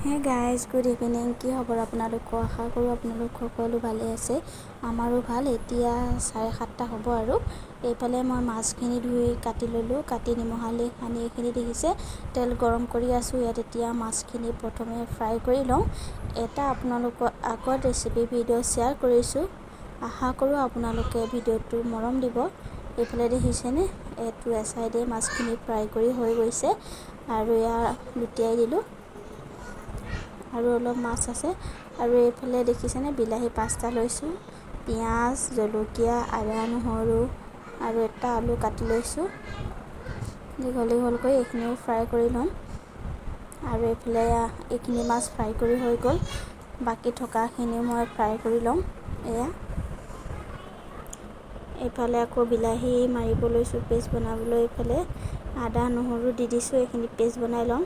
Hey guys, good evening. কি খবৰ আপোনালোকৰ? আশা কৰোঁ আপোনালোক সকলো ভালে আছে। আমাৰো ভাল। এতিয়া 7:30 হ'ব আৰু এইফালে মই মাছখিনি ধুই কাটি ল'লোঁ। কাটি নিমখ হালধি সানি এইখিনি দেখিছে তেল গৰম কৰি আছোঁ। ইয়াত এতিয়া মাছখিনি প্ৰথমে ফ্ৰাই কৰি লওঁ। এটা আপোনালোকৰ আগত ৰেচিপি ভিডিঅ' শ্বেয়াৰ কৰিছোঁ। আশা কৰোঁ আপোনালোকে ভিডিঅ'টো মৰম দিব। এইফালে দেখিছেনে, এইটো এচাইডে মাছখিনি ফ্ৰাই কৰি হৈ গৈছে আৰু ইয়াৰ লুটিয়াই দিলোঁ আৰু অলপ মাছ আছে। আৰু এইফালে দেখিছেনে, বিলাহী 5টা লৈছোঁ, পিঁয়াজ, জলকীয়া, আদা, নহৰু আৰু এটা আলু কাটি লৈছোঁ। দীঘলকৈ এইখিনিও ফ্ৰাই কৰি ল'ম। আৰু এইফালে এইখিনি মাছ ফ্ৰাই কৰি হৈ গ'ল। বাকী থকাখিনিও মই ফ্ৰাই কৰি ল'ম। এইফালে আকৌ বিলাহী মাৰিব লৈছোঁ পেষ্ট বনাবলৈ। এইফালে আদা নহৰু দি দিছোঁ, এইখিনি পেষ্ট বনাই ল'ম।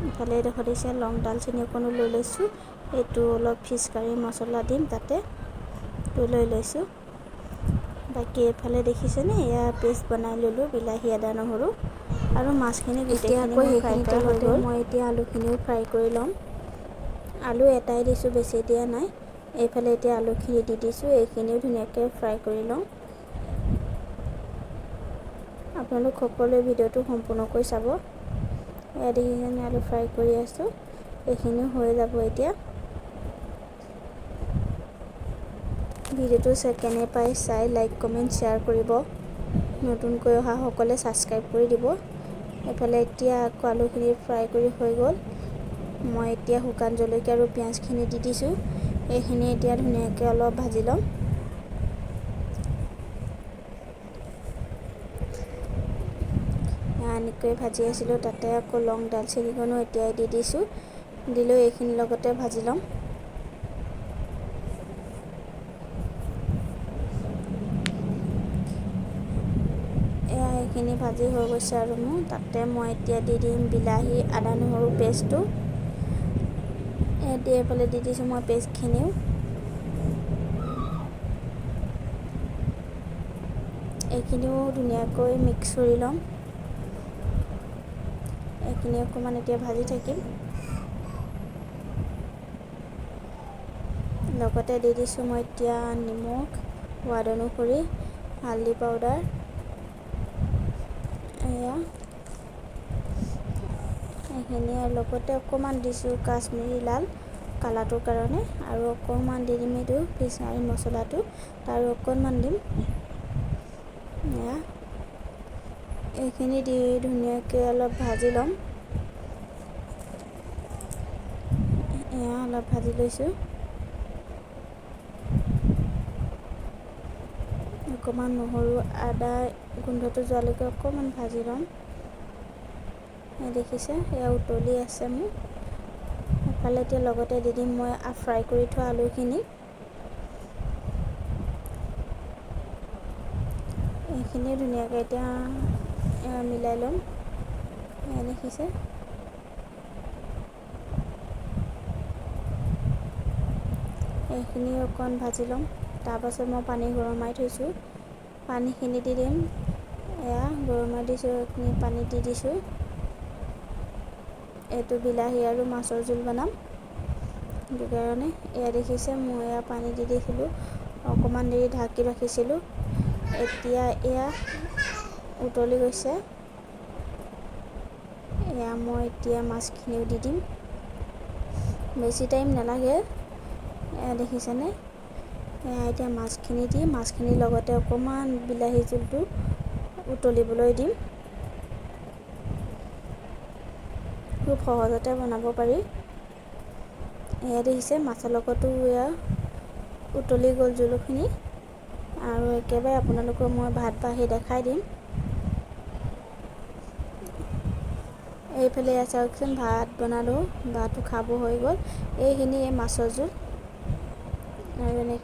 ইফালে দেখিছে লং দালচেনি অকণো লৈ লৈছোঁ। এইটো অলপ ফিছ কাৰী মছলা দিম, তাতে লৈ লৈছোঁ। বাকী এইফালে দেখিছেনে, এয়া পেষ্ট বনাই ল'লোঁ বিলাহী আদা নহৰু আৰু মাছখিনি গোটেইখিনি ফ্ৰাই কৰা হৈ গ'ল। মই এতিয়া আলুখিনিও ফ্ৰাই কৰি ল'ম। আলু এটাই দিছোঁ, বেছি দিয়া নাই। এইফালে এতিয়া আলুখিনি দি দিছোঁ, এইখিনিও ধুনীয়াকৈ ফ্ৰাই কৰি লওঁ। আপোনালোক সকলোৱে ভিডিঅ'টো সম্পূৰ্ণকৈ চাব। এয়া দেখিছেনে, আলু ফ্ৰাই কৰি আছোঁ। এইখিনিও হৈ যাব এতিয়া। ভিডিঅ'টো কেনে পাই চাই লাইক কমেণ্ট শ্বেয়াৰ কৰিব। নতুনকৈ অহাসকলে ছাবস্ক্ৰাইব কৰি দিব। এইফালে এতিয়া আকৌ আলুখিনি ফ্ৰাই কৰি হৈ গ'ল। মই এতিয়া শুকান জলকীয়া আৰু পিঁয়াজখিনি দি দিছোঁ। এইখিনি এতিয়া ধুনীয়াকৈ অলপ ভাজি ল'ম। এনেকৈ ভাজি আছিলোঁ, তাতে আকৌ লং দালচেনিখনো এতিয়াই দি দিছোঁ। দি লৈ এইখিনিৰ লগতে ভাজি ল'ম। এইখিনি ভাজি হৈ গৈছে আৰু তাতে মই এতিয়া দি দিম বিলাহী আদা নহৰু পেষ্টটো। এইফালে দি দিছোঁ মই পেষ্টখিনিও। এইখিনিও ধুনীয়াকৈ মিক্স কৰি ল'ম। এইখিনি অকণমান এতিয়া ভাজি থাকিম। লগতে দি দিছোঁ মই এতিয়া নিমখ, সোৱাদ অনুসৰি হালধি পাউডাৰ, এইখিনি লগতে অকণমান দিছোঁ কাশ্মীৰী লাল কালাৰটোৰ কাৰণে, আৰু অকণমান দি দিম এইটো ফিছ কাৰী মছলাটো, তাৰো অকণমান দিম। এইখিনি দি ধুনীয়াকৈ অলপ ভাজি ল'ম। অলপ ভাজি লৈছোঁ। অকণমান নহৰু আদা গোন্ধটো যোৱালৈকে অকণমান ভাজি ল'ম। দেখিছে, এয়া উতলি আছে মোৰ। এফালে এতিয়া লগতে দি দিম মই ফ্ৰাই কৰি থোৱা আলুখিনি। এইখিনি ধুনীয়াকৈ এতিয়া মিলাই ল'ম। দেখিছে, এইখিনি অকণ ভাজি ল'ম। তাৰপাছত মই পানী গৰমাই থৈছোঁ, পানীখিনি দি দিম। গৰমাই দিছোঁ, এইখিনি পানী দি দিছোঁ। এইটো বিলাহী আৰু মাছৰ জোল বনাম, সেইটো কাৰণে। দেখিছে, মই পানী দি দিছিলোঁ, অকণমান দেৰি ঢাকি ৰাখিছিলোঁ। এতিয়া উতলি গৈছে। মই এতিয়া মাছখিনিও দি দিম। বেছি টাইম নালাগে। দেখিছেনে, এতিয়া মাছখিনি দি মাছখিনিৰ লগতে অকণমান বিলাহী জোলটো উতলিবলৈ দিম। খুব সহজতে বনাব পাৰি। দেখিছে, মাছৰ লগতো উতলি গ'ল জোলখিনি। আৰু একেবাৰে আপোনালোকক মই ভাত বাঢ়ি দেখাই দিম। এইফালে চাওকচোন, ভাত বনালোঁ, ভাতো খাব হৈ গ'ল। এইখিনি মাছৰ জোল আৰু এনেকৈ